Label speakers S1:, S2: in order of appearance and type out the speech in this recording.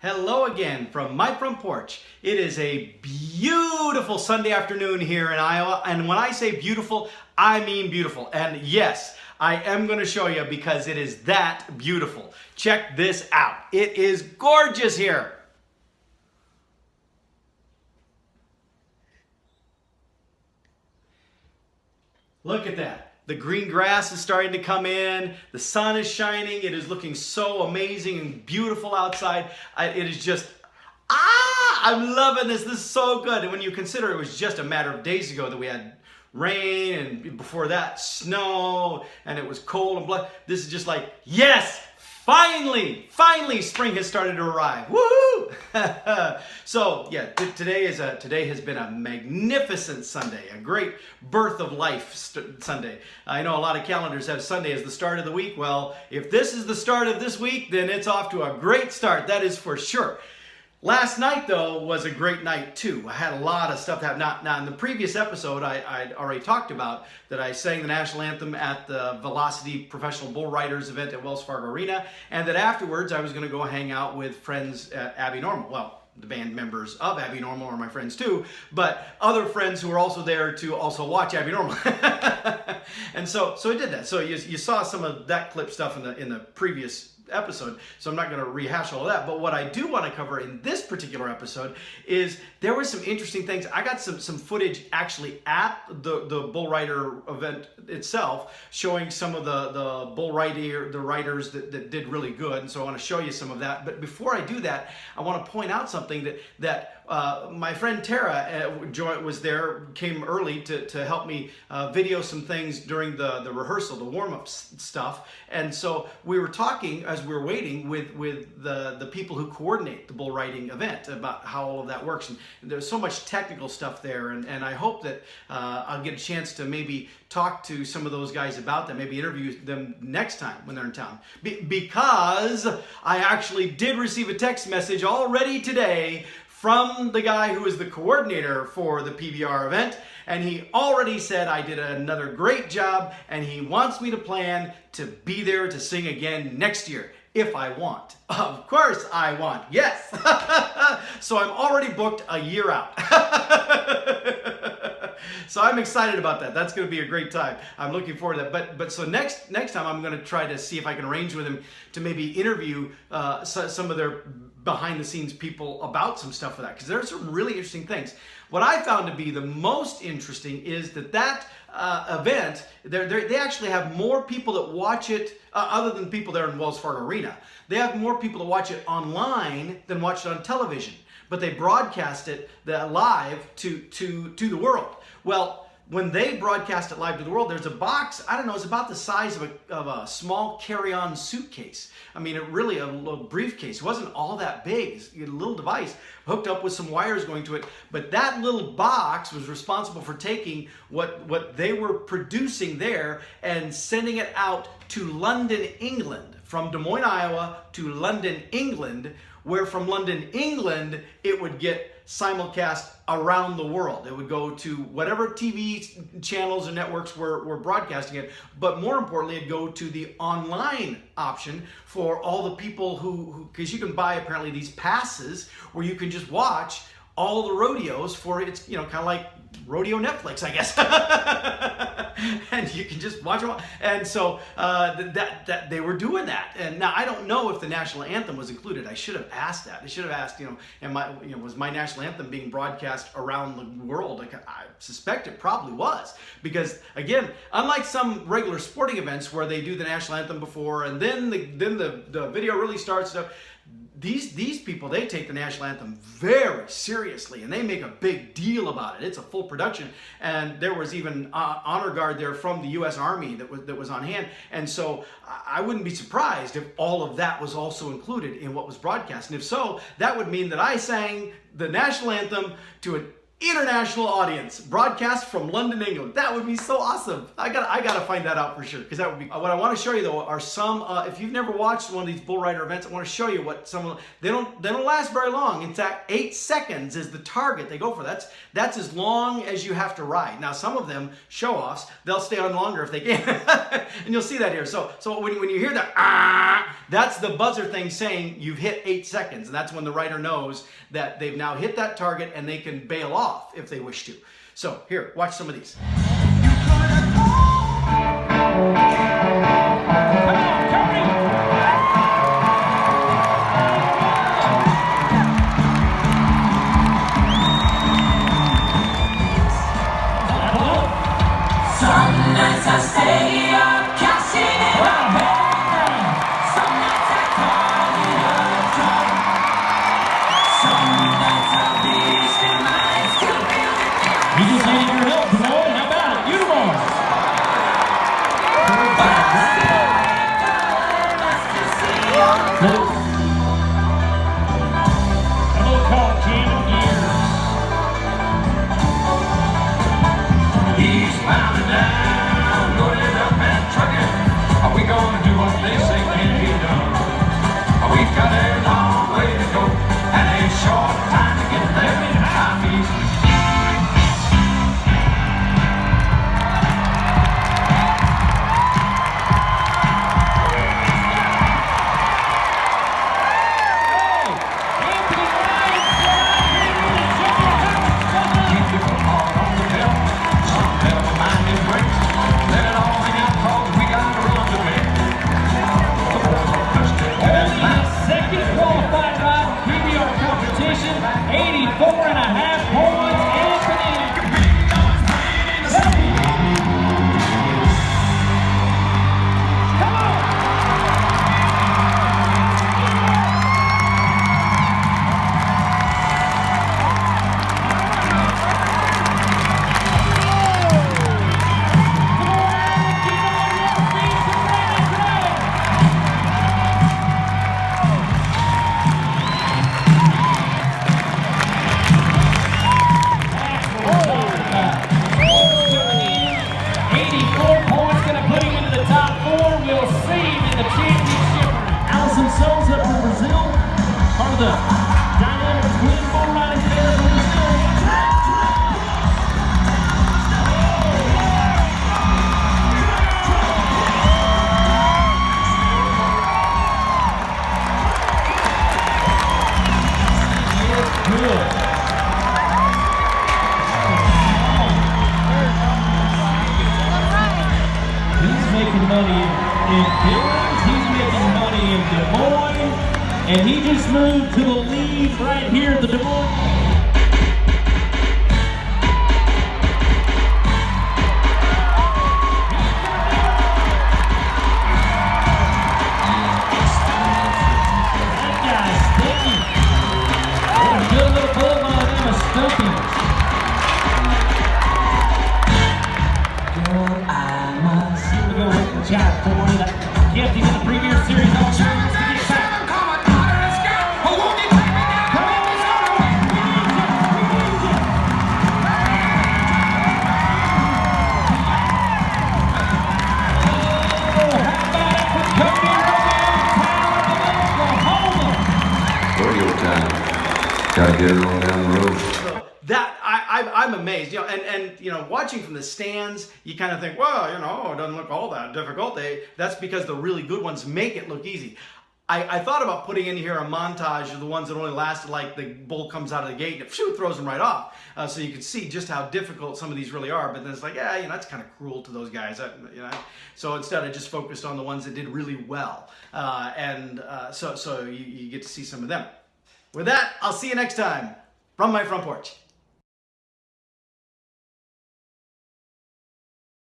S1: Hello again from my front porch. It is a beautiful Sunday afternoon here in Iowa, and when I say beautiful, I mean beautiful. And yes, I am going to show you because it is that beautiful. Check this out. It is gorgeous here. Look at that. The green grass is starting to come in. The sun is shining. It is looking so amazing and beautiful outside. It is just, I'm loving this. This is so good. And when you consider it was just a matter of days ago that we had rain and before that snow and it was cold and blood. This is just like, yes, finally spring has started to arrive. Woohoo! So yeah, today has been a magnificent Sunday, a great birth of life Sunday. I know a lot of calendars have Sunday as the start of the week. Well, if this is the start of this week, then it's off to a great start. That is for sure. Last night, though, was a great night, too. I had a lot of stuff to have. Now, in the previous episode, I'd already talked about that I sang the national anthem at the Velocity Professional Bull Riders event at Wells Fargo Arena, and that afterwards I was going to go hang out with friends at Abby Normal. Well, the band members of Abby Normal are my friends, too, but other friends who were also there to also watch Abby Normal. And so I did that. So you saw some of that clip stuff in the previous episode, so I'm not going to rehash all of that. But what I do want to cover in this particular episode is there were some interesting things. I got some footage actually at the bull rider event itself, showing some of the bull riders that did really good, and so I want to show you some of that. But before I do that, I want to point out something that my friend Tara was there, came early to help me video some things during the rehearsal, the warm-up stuff. And so we were talking as we were waiting with the people who coordinate the bull riding event about how all of that works. And there's so much technical stuff there, and I hope that I'll get a chance to maybe talk to some of those guys about that, maybe interview them next time when they're in town. Because I actually did receive a text message already today from the guy who is the coordinator for the PBR event, and he already said I did another great job, and he wants me to plan to be there to sing again next year, if I want. Of course I want, yes! So I'm already booked a year out. So I'm excited about that. That's going to be a great time. I'm looking forward to that. But so next time I'm going to try to see if I can arrange with him to maybe interview some of their behind the scenes people about some stuff for that, because there are some really interesting things. What I found to be the most interesting is that event, they actually have more people that watch it, other than people there in Wells Fargo Arena. They have more people that watch it online than watch it on television. But they broadcast it live to the world. Well, when they broadcast it live to the world, there's a box, I don't know, it's about the size of a small carry-on suitcase. I mean, a little briefcase. It wasn't all that big. It's a little device hooked up with some wires going to it. But that little box was responsible for taking what they were producing there and sending it out to London, England. From Des Moines, Iowa to London, England, where from London, England, it would get simulcast around the world. It would go to whatever TV channels and networks were broadcasting it, but more importantly, it'd go to the online option for all the people who because you can buy apparently these passes where you can just watch all the rodeos for it's, kind of like rodeo Netflix, I guess. And you can just watch them all. And so that they were doing that. And now I don't know if the national anthem was included. I should have asked that. I should have asked, was my national anthem being broadcast around the world? I suspect it probably was. Because again, unlike some regular sporting events where they do the national anthem before and then the video really starts up, these people, they take the national anthem very seriously and they make a big deal about it. It's a full production, and there was even honor guard there from the U.S. Army that was on hand. And so I wouldn't be surprised if all of that was also included in what was broadcast. And if so, that would mean that I sang the national anthem to an international audience, broadcast from London, England. That would be so awesome. I gotta find that out for sure, because that would be. What I want to show you though are some. If you've never watched one of these bull rider events, I want to show you what some of. They don't last very long. In fact, 8 seconds is the target they go for. That's as long as you have to ride. Now some of them show offs, they'll stay on longer if they can, and you'll see that here. So when you hear that, that's the buzzer thing saying you've hit 8 seconds, and that's when the rider knows that they've now hit that target and they can bail off if they wish to. So here, watch some of these.
S2: Some nights I stay up, cashing in my bed. Some nights I call it a job. Some nights I'll be still mine, still building.
S3: You just needed your help, Simone. How about it? Uniforms.
S2: But I still must to see you.
S3: A little call, jamming gears.
S2: He's pounding down, loaded up and trucking. Are we gonna do what they say can be done? We've got a long way to go and a short time to get there. I'm easy. Keep your heart on the belt. Some never mind his brakes. Let it all hang out, 'cause we got a run to make.
S3: Only the second qualified ride for PBR competition. 84.5 points. Anthony. Come on. The dynamic twin bull riding pair from Brazil. Good. He's making money in Billings. He's making money in Des Moines. And he just moved to the lead right here at the Des Moines. That guy's sticky. What a good little bull by the name of Stumpy.
S2: Girl, I must.
S3: Here we go with California. That kept him in the Premier Series all year.
S4: Gotta get it on down the road.
S1: So that I'm amazed, you know, and you know, watching from the stands, you kind of think, well, you know, it doesn't look all that difficult. That's because the really good ones make it look easy. I thought about putting in here a montage of the ones that only lasted, like the bull comes out of the gate and phew, throws them right off, so you can see just how difficult some of these really are. But then it's like, yeah, you know, that's kind of cruel to those guys, you know. So instead, I just focused on the ones that did really well, so you get to see some of them. With that, I'll see you next time from my front porch.